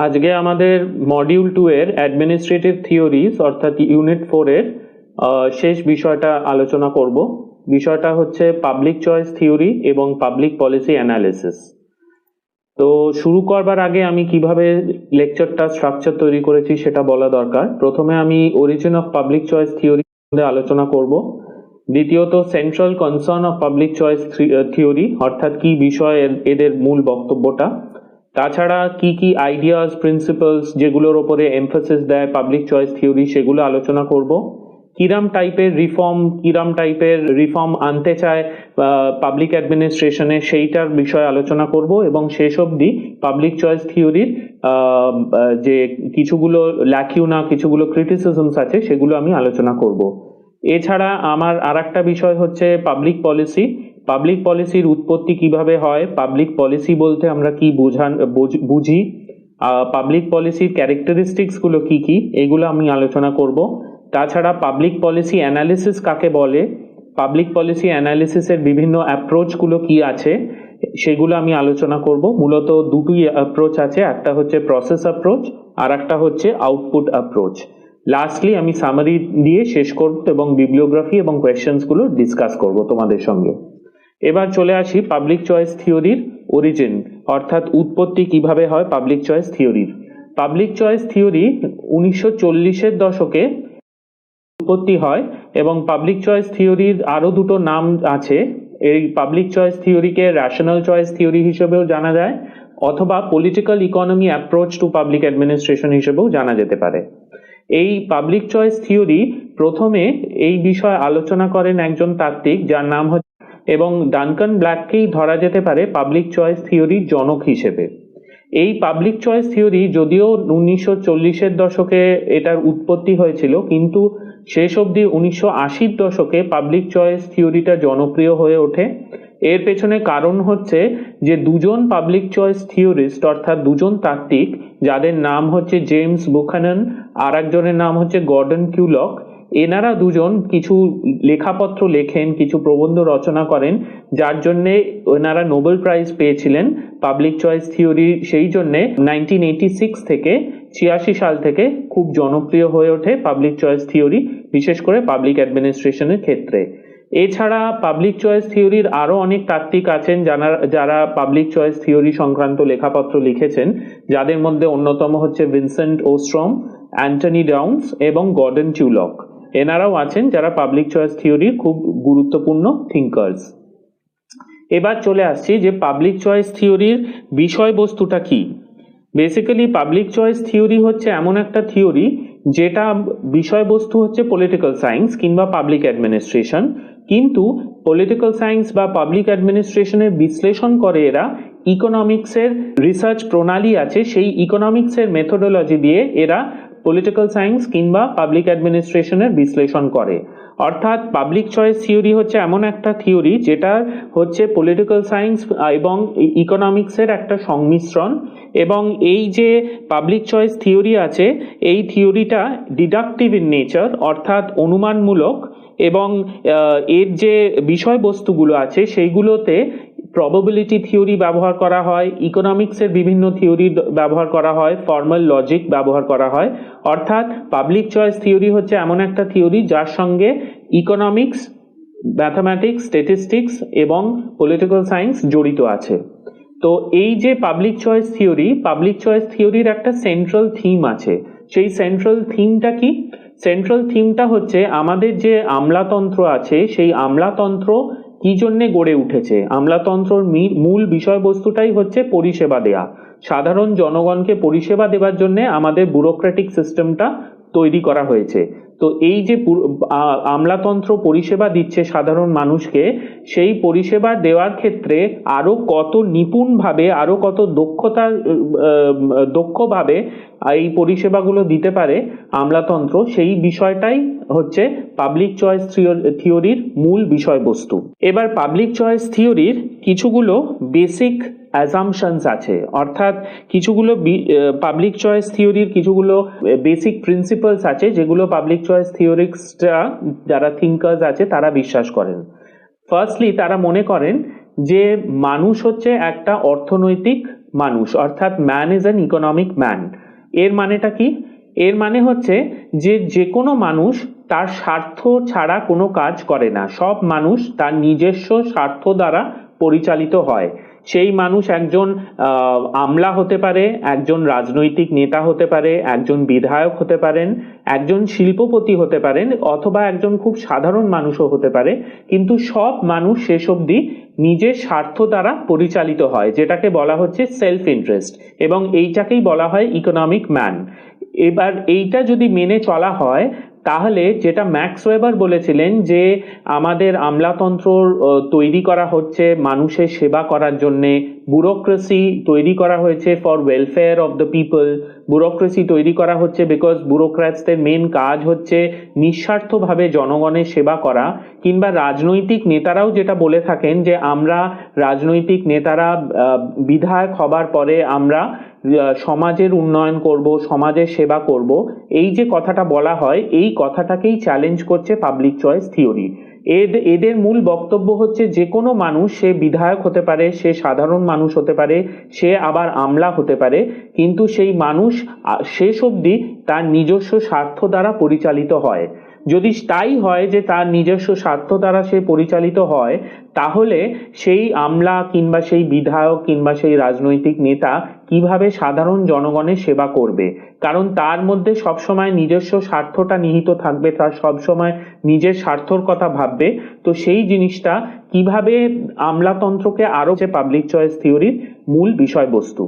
আজকে আমাদের মডিউল 2 এর অ্যাডমিনিস্ট্রেটিভ থিওরিজ অর্থাৎ ইউনিট 4 এর শেষ বিষয়টা আলোচনা করব। বিষয়টা হচ্ছে পাবলিক চয়েস থিওরি এবং পাবলিক পলিসি অ্যানালিসিস। তো শুরু করবার আগে আমি কিভাবে লেকচারটা স্ট্রাকচার তৈরি করেছি সেটা বলা দরকার। প্রথমে আমি origin of public choice theory সম্বন্ধে আলোচনা করব। দ্বিতীয়ত central concern of public choice theory অর্থাৎ কি বিষয় এদের মূল বক্তব্যটা, তাছাড়া কি কি আইডিয়াস প্রিন্সিপালস যেগুলোর ওপরে এমফাসিস দেয় পাবলিক চয়েস থিওরি সেগুলো আলোচনা করব। কিরাম টাইপের রিফর্ম আনতে চায় পাবলিক অ্যাডমিনিস্ট্রেশনে সেইটার বিষয়ে আলোচনা করব এবং শেষ অবধি পাবলিক চয়েস থিওরির যে কিছুগুলো ল্যাকিউনা কিছুগুলো ক্রিটিসিজমস আছে সেগুলো আমি আলোচনা করব। এছাড়া আমার আরেকটা বিষয় হচ্ছে পাবলিক পলিসির উৎপত্তি কিভাবে হয়, পাবলিক পলিসি বলতে আমরা কি বুঝি, পাবলিক পলিসির ক্যারেক্টারিস্টিক্স গুলো কি কি এগুলো আমি আলোচনা করব। তাছাড়া পাবলিক পলিসি অ্যানালিসিস কাকে বলে, পাবলিক পলিসি অ্যানালিসিসের বিভিন্ন অ্যাপ্রোচগুলো কি আছে সেগুলো আমি আলোচনা করব। মূলত দুটোই অ্যাপ্রোচ আছে, একটা হচ্ছে প্রসেস অ্যাপ্রোচ আর একটা হচ্ছে আউটপুট অ্যাপ্রোচ। লাস্টলি আমি সামারি দিয়ে শেষ করব এবং বিবলিওগ্রাফি এবং কোয়েশ্চেন্স গুলো ডিসকাস করব তোমাদের সঙ্গে। এবার চলে আসি পাবলিক চয়েস থিওরির অরিজিন অর্থাৎ উৎপত্তি কিভাবে হয় পাবলিক চয়েস থিওরির। পাবলিক চয়েস থিওরি 1940-এর দশকে উৎপত্তি হয় এবং পাবলিক চয়েস থিওরির আরো দুটো নাম আছে। এই পাবলিক চয়েস থিওরিকে রেশনাল চয়েস থিওরি হিসেবেও জানা যায় অথবা political economy approach to public administration হিসেবেও জানা যেতে পারে। এই পাবলিক চয়েস থিওরি প্রথমে এই বিষয়ে আলোচনা করেন একজন তাত্ত্বিক যার নাম হচ্ছে, এবং ডানকান ব্ল্যাককেই ধরা যেতে পারে পাবলিক চয়েস থিওরির জনক হিসেবে। এই পাবলিক চয়েস থিওরি যদিও 1940-এর দশকে এটার উৎপত্তি হয়েছিল, কিন্তু শেষ অবধি 1980-র দশকে পাবলিক চয়েস থিওরিটা জনপ্রিয় হয়ে ওঠে। এর পেছনে কারণ হচ্ছে যে দুজন পাবলিক চয়েস থিওরিস্ট অর্থাৎ দুজন তাত্ত্বিক যাদের নাম হচ্ছে জেমস বুখানন আর একজনের নাম হচ্ছে গর্ডন কিউলক, এনারা দুজন কিছু লেখাপত্র লেখেন, কিছু প্রবন্ধ রচনা করেন যার জন্যে ওনারা নোবেল প্রাইজ পেয়েছিলেন পাবলিক চয়েস থিওরি। সেই জন্যে 1986 থেকে 86 সাল থেকে খুব জনপ্রিয় হয়ে ওঠে পাবলিক চয়েস থিওরি, বিশেষ করে পাবলিক অ্যাডমিনিস্ট্রেশনের ক্ষেত্রে। এছাড়া পাবলিক চয়েস থিওরির আরো অনেক তাত্ত্বিক আছেন যারা পাবলিক চয়েস থিওরি সংক্রান্ত লেখাপত্র লিখেছেন, যাদের মধ্যে অন্যতম হচ্ছে ভিনসেন্ট ওস্ট্রম, অ্যান্টনি ডাউন্স এবং গর্ডন কিউলক। এনারাও আছেন যারা পাবলিক চয়েস থিওরির খুব গুরুত্বপূর্ণ থিঙ্কার্স। এবার চলে আসছি যে পাবলিক চয়েস থিওরির বিষয়বস্তুটা কি। বেসিক্যালি পাবলিক চয়েস থিওরি হচ্ছে এমন একটা থিওরি যেটা বিষয়বস্তু হচ্ছে পলিটিক্যাল সায়েন্স কিংবা পাবলিক অ্যাডমিনিস্ট্রেশন, কিন্তু পলিটিক্যাল সায়েন্স বা পাবলিক অ্যাডমিনিস্ট্রেশনের বিশ্লেষণ করে এরা ইকোনমিক্সের রিসার্চ প্রণালী আছে, সেই ইকোনমিক্সের মেথোডোলজি দিয়ে এরা পলিটিক্যাল সায়েন্স কিংবা পাবলিক অ্যাডমিনিস্ট্রেশনের বিশ্লেষণ করে। অর্থাৎ পাবলিক চয়েস থিওরি হচ্ছে এমন একটা থিওরি যেটা হচ্ছে পলিটিক্যাল সায়েন্স এবং ইকোনমিক্সের একটা সংমিশ্রণ। এবং এই যে পাবলিক চয়েস থিওরি আছে এই থিওরিটা ডিডাকটিভ ইন নেচার অর্থাৎ অনুমানমূলক, এবং এর যে বিষয়বস্তুগুলো আছে সেইগুলোতে প্রবাবিলিটি থিওরি ব্যবহার করা হয়, ইকোনমিক্সের বিভিন্ন থিওরি ব্যবহার করা হয়, ফর্মাল লজিক ব্যবহার করা হয়। অর্থাৎ পাবলিক চয়েস থিওরি হচ্ছে এমন একটা থিওরি যার সঙ্গে ইকোনমিক্স, ম্যাথামেটিক্স, স্ট্যাটিস্টিক্স এবং পলিটিক্যাল সায়েন্স জড়িত আছে। তো এই যে পাবলিক চয়েস থিওরির একটা সেন্ট্রাল থিম আছে। সেই সেন্ট্রাল থিমটা কি? সেন্ট্রাল থিমটা হচ্ছে আমাদের যে আমলাতন্ত্র আছে সেই আমলাতন্ত্র কি জন্যে গড়ে উঠেছে। আমলাতন্ত্রর মূল বিষয়বস্তুটাই হচ্ছে পরিষেবা দেয়া, সাধারণ জনগণকে পরিষেবা দেওয়ার জন্য আমাদের ব্যুরোক্রেটিক সিস্টেমটা তৈরি করা হয়েছে। তো এই যে আমলাতন্ত্র পরিষেবা দিচ্ছে সাধারণ মানুষকে, সেই পরিষেবা দেওয়ার ক্ষেত্রে আরো কত নিপুণভাবে, আরো কত দক্ষভাবে এই পরিষেবাগুলো দিতে পারে আমলাতন্ত্র, সেই বিষয়টাই হচ্ছে পাবলিক চয়েস থিওরির মূল বিষয়বস্তু। এবার পাবলিক চয়েস থিওরির কিছুগুলো বেসিক অ্যাজাম্পশনস আছে, অর্থাৎ কিছুগুলো পাবলিক চয়েস থিওরির কিছুগুলো বেসিক প্রিন্সিপালস আছে যেগুলো পাবলিক চয়েস থিওরিস্টরা যারা থিঙ্কার্স আছে তারা বিশ্বাস করেন। ফার্স্টলি তারা মনে করেন যে মানুষ হচ্ছে একটা অর্থনৈতিক মানুষ, অর্থাৎ man is an economic man. এর মানেটা কি? এর মানে হচ্ছে যে কোনো মানুষ তার স্বার্থ ছাড়া কোনো কাজ করে না, সব মানুষ তার নিজস্ব স্বার্থ দ্বারা পরিচালিত হয়। সেই মানুষ একজন আমলা হতে পারে, একজন রাজনৈতিক নেতা হতে পারে, একজন বিধায়ক হতে পারেন, একজন শিল্পপতি হতে পারেন, অথবা একজন খুব সাধারণ মানুষও হতে পারে, কিন্তু সব মানুষ শেষ অবধি নিজের স্বার্থ দ্বারা পরিচালিত হয়, যেটাকে বলা হচ্ছে সেলফ ইন্টারেস্ট, এবং এইটাকেই বলা হয় ইকোনমিক ম্যান। এবার এইটা যদি মেনে চলা হয়, তাহলে যেটা ম্যাক্স ওয়েবার বলেছিলেন যে আমাদের আমলাতন্ত্র তৈরি করা হচ্ছে মানুষের সেবা করার জন্যে, ব্যুরোক্রেসি তৈরি করা হয়েছে for welfare of the people, bureaucracy তৈরি করা হচ্ছে বিকজ ব্যুরোক্র্যাটসদের মেন কাজ হচ্ছে নিঃস্বার্থভাবে জনগণের সেবা করা, কিংবা রাজনৈতিক নেতারাও যেটা বলে থাকেন যে আমরা রাজনৈতিক নেতারা বিধায়ক হবার পরে আমরা সমাজের উন্নয়ন করব, সমাজের সেবা করব, এই যে কথাটা বলা হয় এই কথাটাকেই চ্যালেঞ্জ করছে পাবলিক চয়েস থিওরি। এদের মূল বক্তব্য হচ্ছে যে কোনো মানুষ, সে বিধায়ক হতে পারে, সে সাধারণ মানুষ হতে পারে, সে আবার আমলা হতে পারে, কিন্তু সেই মানুষ শেষ অবধি তার নিজস্ব স্বার্থ দ্বারা পরিচালিত হয়। যদি তাই হয় যে তার নিজস্ব স্বার্থ দ্বারা সে পরিচালিত হয়, তাহলে সেই আমলা কিংবা সেই বিধায়ক কিংবা সেই রাজনৈতিক নেতা কিভাবে সাধারণ জনগণের সেবা করবে? কারণ তার মধ্যে সবসময় নিজস্ব স্বার্থটা নিহিত থাকবে, তার সবসময় নিজের স্বার্থর কথা ভাববে। তো সেই জিনিসটা কিভাবে আমলাতন্ত্রকে আরো, যে পাবলিক চয়েস থিওরির মূল বিষয়বস্তু।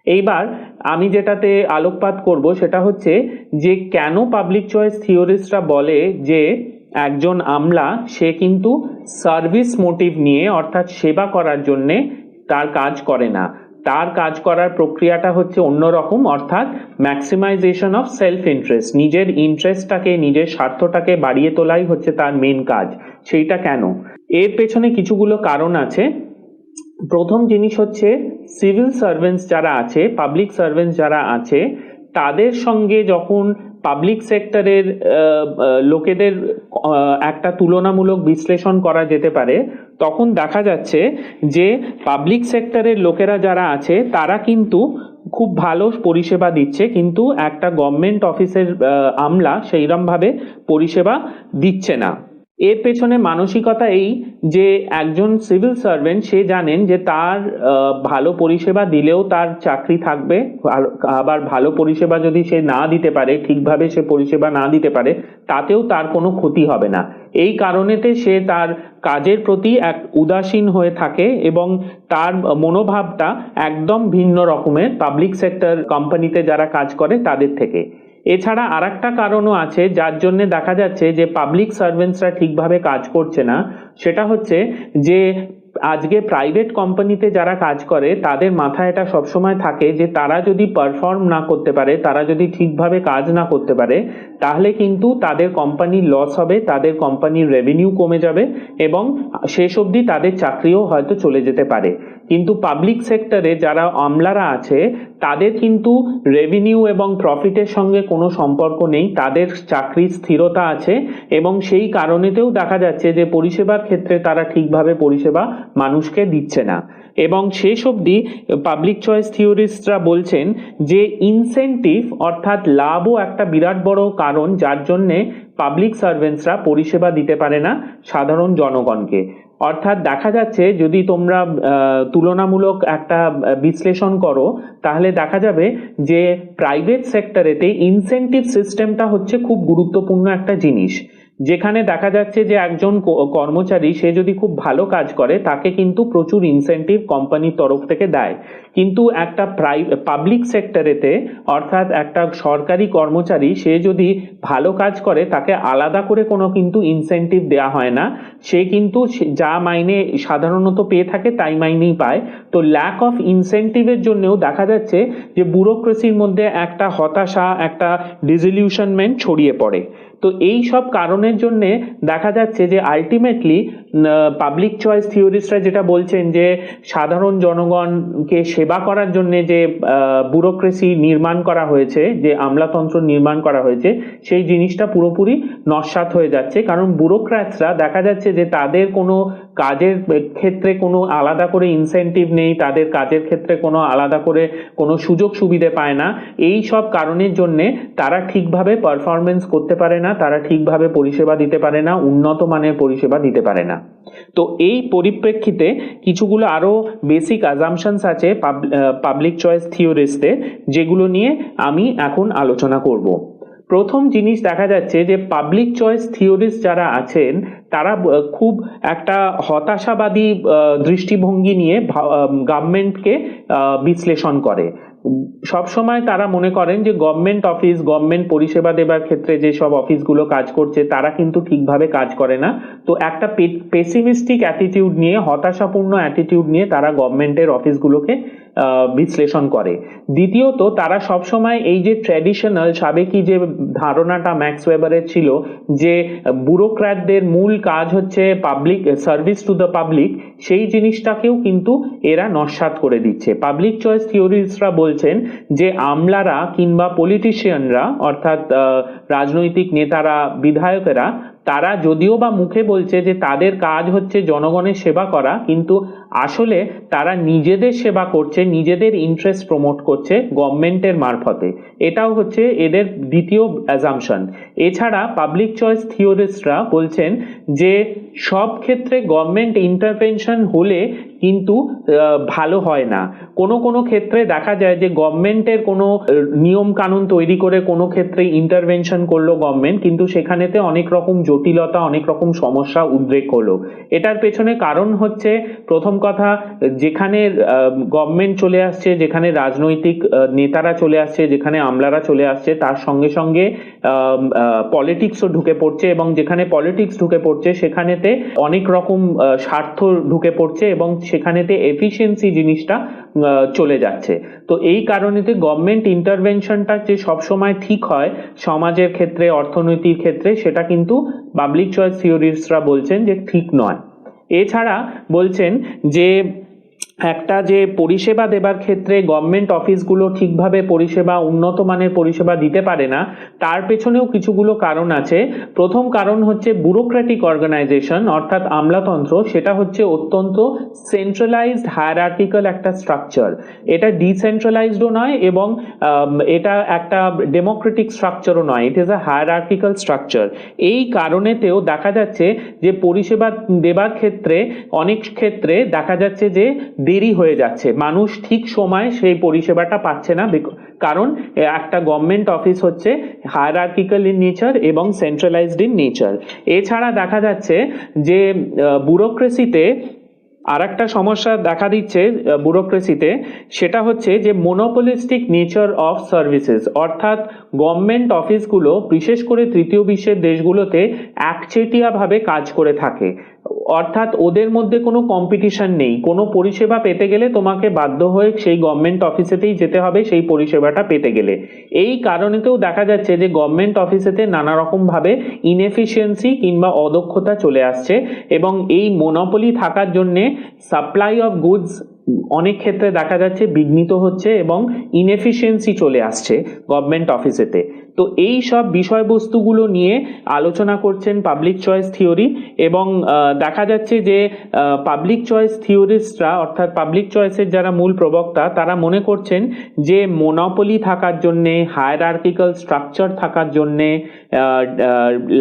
এইবার আমি যেটাতে আলোকপাত করব সেটা হচ্ছে যে কেন পাবলিক চয়েস থিওরিস্টরা বলে যে একজন আমলা সে কিন্তু সার্ভিস মোটিভ নিয়ে, অর্থাৎ সেবা করার জন্যে তার কাজ করে না, তার কাজ করার প্রক্রিয়াটা হচ্ছে অন্যরকম, অর্থাৎ ম্যাক্সিমাইজেশন অফ সেলফ ইন্টারেস্ট, নিজের ইন্টারেস্টটাকে, নিজের স্বার্থটাকে বাড়িয়ে তোলাই হচ্ছে তার মেন কাজ। সেইটা কেন? এর পেছনে কিছুগুলো কারণ আছে। প্রথম জিনিস হচ্ছে সিভিল সার্ভেন্টস যারা আছে, পাবলিক সার্ভেন্টস যারা আছে, তাদের সঙ্গে যখন পাবলিক সেক্টরের লোকেদের একটা তুলনামূলক বিশ্লেষণ করা যেতে পারে, তখন দেখা যাচ্ছে যে পাবলিক সেক্টরের লোকেরা যারা আছে তারা কিন্তু খুব ভালো পরিষেবা দিচ্ছে, কিন্তু একটা গভর্নমেন্ট অফিসের আমলা সেইরকমভাবে পরিষেবা দিচ্ছে না। এর পেছনে মানসিকতা এই যে একজন সিভিল সার্ভেন্ট সে জানেন যে তার ভালো পরিষেবা দিলেও তার চাকরি থাকবে, আবার ভালো পরিষেবা যদি সে না দিতে পারে, ঠিকভাবে সে পরিষেবা না দিতে পারে, তাতেও তার কোনো ক্ষতি হবে না। এই কারণেতে সে তার কাজের প্রতি এক উদাসীন হয়ে থাকে এবং তার মনোভাবটা একদম ভিন্ন রকমের পাবলিক সেক্টর কোম্পানিতে যারা কাজ করে তাদের থেকে। এছাড়া আরেকটা কারণও আছে যার জন্য দেখা যাচ্ছে যে পাবলিক সার্ভেন্টসরা ঠিকভাবে কাজ করছে না, সেটা হচ্ছে যে আজকে প্রাইভেট কোম্পানিতে যারা কাজ করে তাদের মাথায় এটা সবসময় থাকে যে তারা যদি পারফর্ম না করতে পারে, তারা যদি ঠিকভাবে কাজ না করতে পারে, তাহলে কিন্তু তাদের কোম্পানির লস হবে, তাদের কোম্পানির রেভিনিউ কমে যাবে এবং শেষ অবধি তাদের চাকরিও হয়তো চলে যেতে পারে। কিন্তু পাবলিক সেক্টরে যারা আমলারা আছে তাদের কিন্তু রেভিনিউ এবং প্রফিটের সঙ্গে কোনো সম্পর্ক নেই, তাদের চাকরির স্থিরতা আছে এবং সেই কারণেতেও দেখা যাচ্ছে যে পরিষেবার ক্ষেত্রে তারা ঠিকভাবে পরিষেবা মানুষকে দিচ্ছে না। এবং শেষ অবধি পাবলিক চয়েস থিওরিস্টরা বলছেন যে ইনসেন্টিভ অর্থাৎ লাভও একটা বিরাট বড় কারণ যার জন্যে পাবলিক সার্ভেন্টসরা পরিষেবা দিতে পারে না সাধারণ জনগণকে। অর্থাৎ দেখা যাচ্ছে যদি তোমরা তুলনামূলক একটা বিশ্লেষণ করো তাহলে দেখা যাবে যে প্রাইভেট সেক্টরেতে ইনসেন্টিভ সিস্টেমটা হচ্ছে খুব গুরুত্বপূর্ণ একটা জিনিস, যেখানে দেখা যাচ্ছে যে একজন কর্মচারী সে যদি খুব ভালো কাজ করে তাকে কিন্তু প্রচুর ইনসেন্টিভ কোম্পানির তরফ থেকে দেয়, কিন্তু একটা পাবলিক সেক্টরেতে অর্থাৎ একটা সরকারি কর্মচারী সে যদি ভালো কাজ করে তাকে আলাদা করে কোনো কিন্তু ইনসেন্টিভ দেওয়া হয় না, সে কিন্তু যা মাইনে সাধারণত পেয়ে থাকে তাই মাইনেই পায়। তো ল্যাক অফ ইনসেন্টিভের জন্যও দেখা যাচ্ছে যে ব্যুরোক্রেসির মধ্যে একটা হতাশা, একটা ডিসইলিউশনমেন্ট ছড়িয়ে পড়ে। তো এই সব কারণের জন্য দেখা যাচ্ছে যে আলটিমেটলি পাবলিক চয়েস থিওরিস্টরা যেটা বলছেন যে সাধারণ জনগণকে সেবা করার জন্য যে ব্যুরোক্রেসি নির্মাণ করা হয়েছে, যে আমলাতন্ত্র নির্মাণ করা হয়েছে, সেই জিনিসটা পুরোপুরি নস্যাৎ হয়ে যাচ্ছে। কারণ ব্যুরোক্র্যাটসরা দেখা যাচ্ছে যে তাদের কোনো কাজের ক্ষেত্রে কোনো আলাদা করে ইনসেনটিভ নেই, তাদের কাজের ক্ষেত্রে কোনো আলাদা করে কোনো সুযোগ সুবিধে পায় না। এই সব কারণের জন্যে তারা ঠিকভাবে পারফরমেন্স করতে পারে না, তারা ঠিকভাবে পরিষেবা দিতে পারে না, উন্নত মানের পরিষেবা দিতে পারে না। তো এই পরিপ্রেক্ষিতে কিছুগুলো আরো বেসিক অ্যাজাম্পশনস আছে পাবলিক চয়েস থিওরিস্টে, যেগুলো নিয়ে আমি এখন আলোচনা করব। প্রথম জিনিস দেখা যাচ্ছে যে পাবলিক চয়েস থিওরিস্ট যারা আছেন তারা খুব একটা হতাশাবাদী দৃষ্টিভঙ্গি নিয়ে গভর্নমেন্টকে বিশ্লেষণ করে। সবসময় তারা মনে করেন যে গভর্নমেন্ট পরিষেবা দেবার ক্ষেত্রে যে সব অফিসগুলো কাজ করছে তারা কিন্তু ঠিকভাবে কাজ করে না। তো একটা পেসিমিস্টিক অ্যাটিটিউড নিয়ে, হতাশাপূর্ণ অ্যাটিটিউড নিয়ে তারা গভর্নমেন্টের অফিসগুলোকে বিশ্লেষণ করে। দ্বিতীয়ত, তারা সবসময় এই যে ট্র্যাডিশনাল সাবেকি যে ধারণাটা ম্যাক্স ওয়েবারের ছিল যে ব্যুরোক্র্যাটদের মূল কাজ হচ্ছে public service to the public, সেই জিনিসটাকেও কিন্তু এরা নস্যাৎ করে দিচ্ছে। পাবলিক চয়েস থিওরিস্টরা বলছেন যে আমলারা কিংবা পলিটিশিয়ানরা, অর্থাৎ রাজনৈতিক নেতারা, বিধায়কেরা, তারা যদিও বা মুখে বলছে যে তাদের কাজ হচ্ছে জনগণের সেবা করা, কিন্তু আসলে তারা নিজেদের সেবা করছে, নিজেদের ইন্টারেস্ট প্রমোট করছে গভর্নমেন্টের মারফতে। এটাও হচ্ছে এদের দ্বিতীয় অ্যাজাম্পশন। এছাড়া পাবলিক চয়েস থিওরিস্টরা বলছেন যে সব ক্ষেত্রে গভর্নমেন্ট ইন্টারভেনশন হলে কিন্তু ভালো হয় না। কোনো ক্ষেত্রে দেখা যায় যে গভর্নমেন্টের কোনো নিয়ম কানুন তৈরি করে কোনো ক্ষেত্রে ইন্টারভেনশন করলো গভর্নমেন্ট, কিন্তু সেখানেতে অনেক রকম জটিলতা, অনেক রকম সমস্যা উদ্রেক হলো। এটার পেছনে কারণ হচ্ছে, প্রথম কথা, যেখানে গভর্নমেন্ট চলে আসছে, যেখানে রাজনৈতিক নেতারা চলে আসছে, যেখানে আমলারা চলে আসছে, তার সঙ্গে সঙ্গে পলিটিক্সও ঢুকে পড়ছে, এবং যেখানে পলিটিক্স ঢুকে পড়ছে সেখানেতে অনেক রকম স্বার্থ ঢুকে পড়ছে, এবং সেখানেতে এফিসিয়েন্সি জিনিসটা চলে যাচ্ছে। তো এই কারণেতে গভর্নমেন্ট ইন্টারভেনশনটা যে সবসময় ঠিক হয় সমাজের ক্ষেত্রে, অর্থনীতির ক্ষেত্রে, সেটা কিন্তু পাবলিক চয়েস থিওরিস্টরা বলছেন যে ঠিক নয়। এছাড়া বলছেন যে একটা যে পরিষেবা দেবার ক্ষেত্রে গভর্নমেন্ট অফিসগুলো ঠিকভাবে পরিষেবা, উন্নত মানের পরিষেবা দিতে পারে না, তার পেছনেও কিছুগুলো কারণ আছে। প্রথম কারণ হচ্ছে ব্যুরোক্রেটিক অর্গানাইজেশন, অর্থাৎ আমলাতন্ত্র, সেটা হচ্ছে অত্যন্ত সেন্ট্রালাইজড হায়ারার্কিক্যাল একটা স্ট্রাকচার। এটা ডিসেন্ট্রালাইজডও নয় এবং এটা একটা ডেমোক্রেটিক স্ট্রাকচারও নয়, it is a hierarchical structure. এই কারণেতেও দেখা যাচ্ছে যে পরিষেবা দেবার ক্ষেত্রে অনেক ক্ষেত্রে দেখা যাচ্ছে যে দেরি হয়ে যাচ্ছে, মানুষ ঠিক সময় সেই পরিষেবাটা পাচ্ছে না, কারণ একটা গভর্নমেন্ট অফিস হচ্ছে হায়ারার্কিক্যাল ইন নেচার এবং সেন্ট্রালাইজড ইন নেচার। এছাড়া দেখা যাচ্ছে যে ব্যুরোক্রেসিতে আর একটা সমস্যা দেখা দিচ্ছে ব্যুরোক্রেসিতে, সেটা হচ্ছে যে মোনোপলিস্টিক নেচার অফ সার্ভিসেস, অর্থাৎ গভর্নমেন্ট অফিসগুলো বিশেষ করে তৃতীয় বিশ্বের দেশগুলোতে একচেটিয়াভাবে কাজ করে থাকে। অর্থাৎ ওদের মধ্যে কোনো কম্পিটিশন নেই। কোনো পরিষেবা পেতে গেলে তোমাকে বাধ্য হয়ে সেই গভর্নমেন্ট অফিসেতেই যেতে হবে সেই পরিষেবাটা পেতে গেলে। এই কারণেতেও দেখা যাচ্ছে যে গভর্নমেন্ট অফিসেতে নানা রকম ভাবে ইনএফিসিয়েন্সি কিংবা অদক্ষতা চলে আসছে, এবং এই মোনোপলি থাকার জন্যে সাপ্লাই অফ গুডস অনেক ক্ষেত্রে দেখা যাচ্ছে বিঘ্নিত হচ্ছে এবং ইনএফিসিয়েন্সি চলে আসছে গভর্নমেন্ট অফিসেতে। তো এই সব বিষয়বস্তুগুলো নিয়ে আলোচনা করছেন পাবলিক চয়েস থিওরি, এবং দেখা যাচ্ছে যে পাবলিক চয়েস থিওরিস্টরা, অর্থাৎ পাবলিক চয়েসের যারা মূল প্রবক্তা, তারা মনে করছেন যে মোনোপলি থাকার জন্যে, হায়ারার্কিক্যাল স্ট্রাকচার থাকার জন্যে,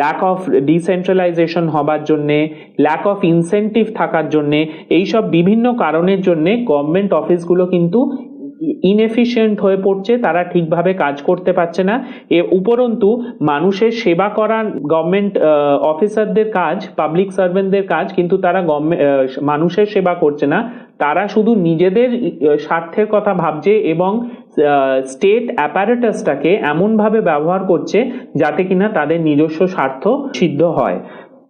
ল্যাক অফ ডিসেন্ট্রালাইজেশন হবার জন্যে, ল্যাক অফ ইনসেন্টিভ থাকার জন্যে, এইসব বিভিন্ন কারণের জন্যে গভর্নমেন্ট অফিসগুলো কিন্তু ইনএফিশিয়েন্ট হয়ে পড়ছে, তারা ঠিকভাবে কাজ করতে পারছে না। উপরন্তু মানুষের সেবা করা গভর্নমেন্ট অফিসারদের কাজ, পাবলিক সার্ভেন্টদের কাজ, কিন্তু তারা মানুষের সেবা করছে না, তারা শুধু নিজেদের স্বার্থের কথা ভাবছে এবং স্টেট অ্যাপারেটাসটাকে এমনভাবে ব্যবহার করছে যাতে কিনা তাদের নিজস্ব স্বার্থ সিদ্ধ হয়।